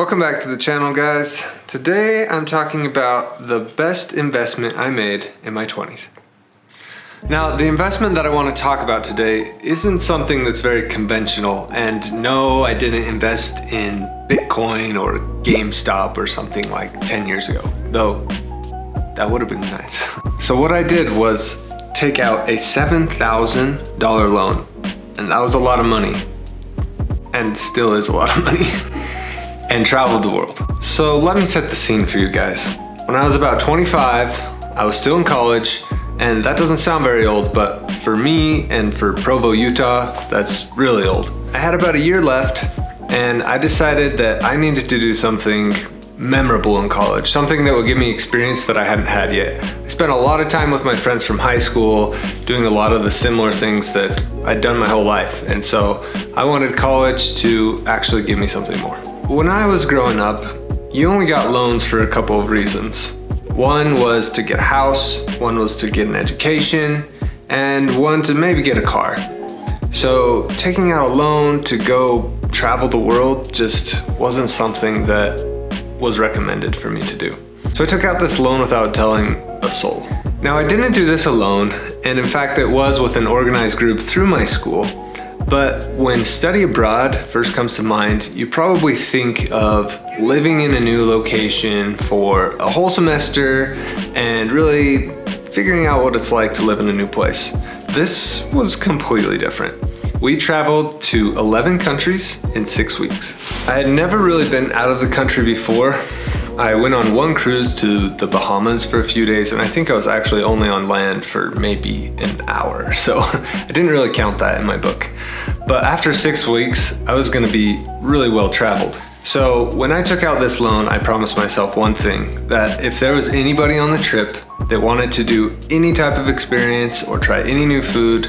Welcome back to the channel, guys. Today I'm talking about the best investment I made in my 20s. Now, the investment that I want to talk about today isn't something that's very conventional, and no, I didn't invest in Bitcoin or GameStop or something like 10 years ago, though that would have been nice. So what I did was take out a $7,000 loan, and that was a lot of money, and still is a lot of money, and traveled the world. So let me set the scene for you guys. When I was about 25, I was still in college, and that doesn't sound very old, but for me and for Provo, Utah, that's really old. I had about a year left, and I decided that I needed to do something memorable in college, something that would give me experience that I hadn't had yet. I spent a lot of time with my friends from high school, doing a lot of the similar things that I'd done my whole life, and so I wanted college to actually give me something more. When I was growing up, you only got loans for a couple of reasons. One was to get a house, one was to get an education, and one to maybe get a car. So taking out a loan to go travel the world just wasn't something that was recommended for me to do. So I took out this loan without telling a soul. Now, I didn't do this alone, and in fact it was with an organized group through my school. But when study abroad first comes to mind, you probably think of living in a new location for a whole semester and really figuring out what it's like to live in a new place. This was completely different. We traveled to 11 countries in 6 weeks. I had never really been out of the country before. I went on one cruise to the Bahamas for a few days, and I think I was actually only on land for maybe an hour, so I didn't really count that in my book. But after 6 weeks, I was gonna be really well traveled. So when I took out this loan, I promised myself one thing, that if there was anybody on the trip that wanted to do any type of experience or try any new food,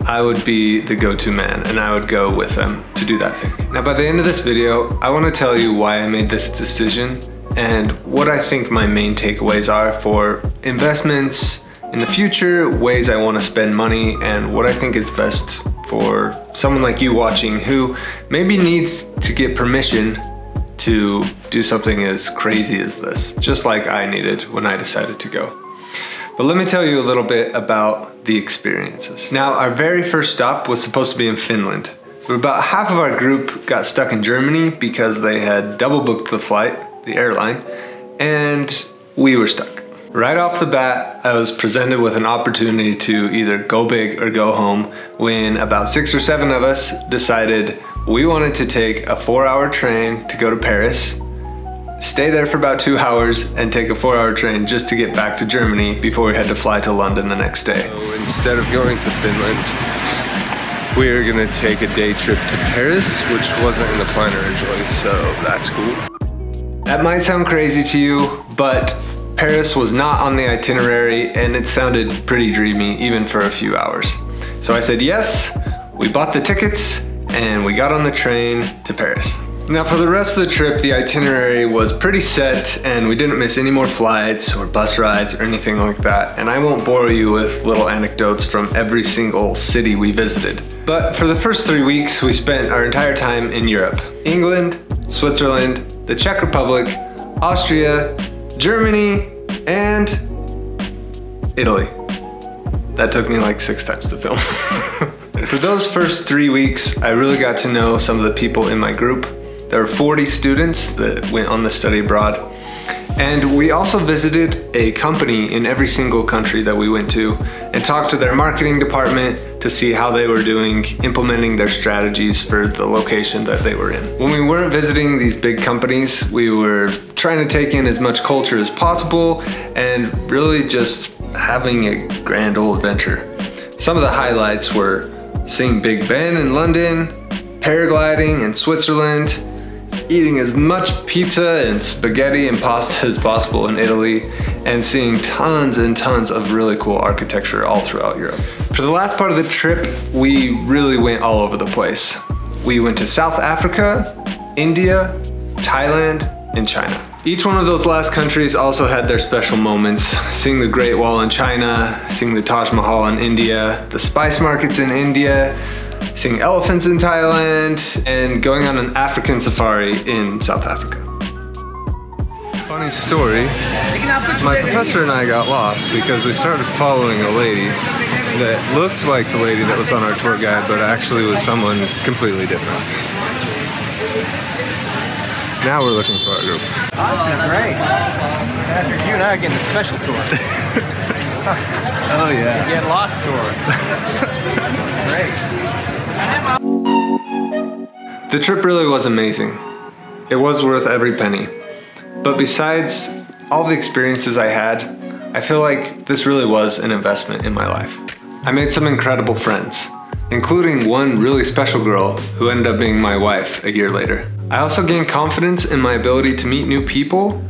I would be the go-to man, and I would go with them to do that thing. Now, by the end of this video, I wanna tell you why I made this decision and what I think my main takeaways are for investments in the future, ways I wanna spend money, and what I think is best for someone like you watching who maybe needs to get permission to do something as crazy as this, just like I needed when I decided to go. But let me tell you a little bit about the experiences. Now, our very first stop was supposed to be in Finland, but about half of our group got stuck in Germany because they had double booked the flight, the airline, and we were stuck. Right off the bat, I was presented with an opportunity to either go big or go home when about 6 or 7 of us decided we wanted to take a 4-hour train to go to Paris, stay there for about 2 hours, and take a 4-hour train just to get back to Germany before we had to fly to London the next day. So instead of going to Finland, we were gonna take a day trip to Paris, which wasn't in the plan originally, so that's cool. That might sound crazy to you, but Paris was not on the itinerary, and it sounded pretty dreamy even for a few hours. So I said yes, we bought the tickets, and we got on the train to Paris. Now, for the rest of the trip, the itinerary was pretty set, and we didn't miss any more flights or bus rides or anything like that, and I won't bore you with little anecdotes from every single city we visited. But for the first 3 weeks, we spent our entire time in Europe. England, Switzerland, the Czech Republic, Austria, Germany, and Italy. That took me like 6 times to film. For those first 3 weeks, I really got to know some of the people in my group. There were 40 students that went on the study abroad. And we also visited a company in every single country that we went to and talked to their marketing department to see how they were doing, implementing their strategies for the location that they were in. When we weren't visiting these big companies, we were trying to take in as much culture as possible and really just having a grand old adventure. Some of the highlights were seeing Big Ben in London, paragliding in Switzerland, eating as much pizza and spaghetti and pasta as possible in Italy, and seeing tons and tons of really cool architecture all throughout Europe. For the last part of the trip, we really went all over the place. We went to South Africa, India, Thailand, and China. Each one of those last countries also had their special moments. Seeing the Great Wall in China, seeing the Taj Mahal in India, the spice markets in India, seeing elephants in Thailand, and going on an African safari in South Africa. Funny story, my professor and I got lost because we started following a lady that looked like the lady that was on our tour guide, but actually was someone completely different. Now we're looking for our group. Awesome, great. Patrick, you and I are getting a special tour. Oh yeah. Get lost tour. Great. The trip really was amazing. It was worth every penny. But besides all the experiences I had, I feel like this really was an investment in my life. I made some incredible friends, including one really special girl who ended up being my wife a year later. I also gained confidence in my ability to meet new people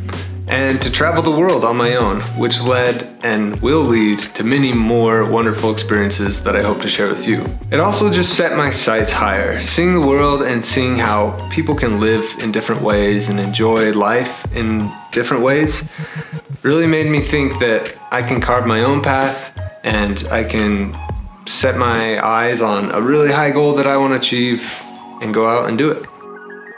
and to travel the world on my own, which led and will lead to many more wonderful experiences that I hope to share with you. It also just set my sights higher. Seeing the world and seeing how people can live in different ways and enjoy life in different ways really made me think that I can carve my own path and I can set my eyes on a really high goal that I want to achieve and go out and do it.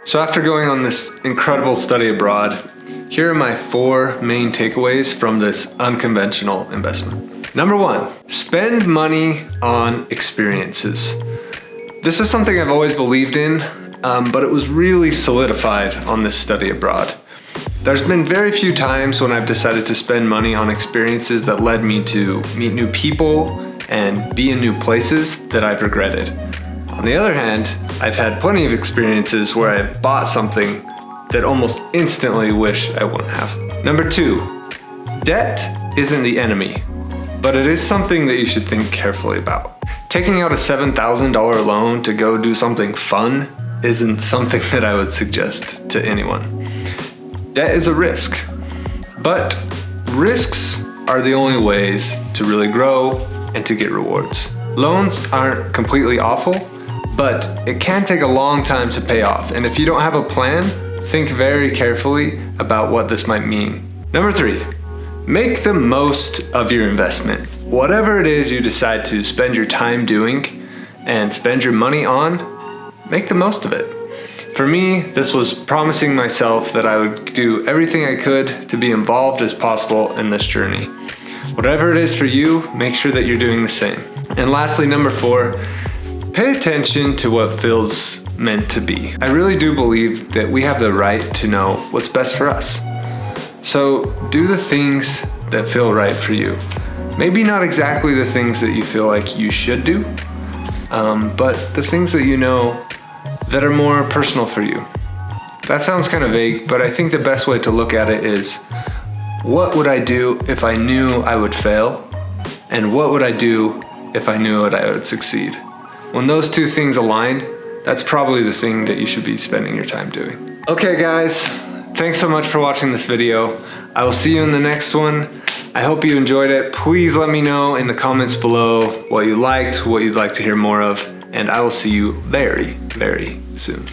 So after going on this incredible study abroad, here are my 4 main takeaways from this unconventional investment. Number 1, spend money on experiences. This is something I've always believed in, but it was really solidified on this study abroad. There's been very few times when I've decided to spend money on experiences that led me to meet new people and be in new places that I've regretted. On the other hand, I've had plenty of experiences where I've bought something that almost instantly wish I wouldn't have. Number 2, debt isn't the enemy, but it is something that you should think carefully about. Taking out a $7,000 loan to go do something fun isn't something that I would suggest to anyone. Debt is a risk, but risks are the only ways to really grow and to get rewards. Loans aren't completely awful, but it can take a long time to pay off, and if you don't have a plan, think very carefully about what this might mean. Number 3, make the most of your investment. Whatever it is you decide to spend your time doing and spend your money on, make the most of it. For me, this was promising myself that I would do everything I could to be involved as possible in this journey. Whatever it is for you, make sure that you're doing the same. And lastly, number 4, pay attention to what feels meant to be. I really do believe that we have the right to know what's best for us. So do the things that feel right for you. Maybe not exactly the things that you feel like you should do, but the things that you know that are more personal for you. That sounds kind of vague, but I think the best way to look at it is, what would I do if I knew I would fail? And what would I do if I knew that I would succeed? When those two things align, that's probably the thing that you should be spending your time doing. Okay guys, thanks so much for watching this video. I will see you in the next one. I hope you enjoyed it. Please let me know in the comments below what you liked, what you'd like to hear more of, and I will see you very, very soon.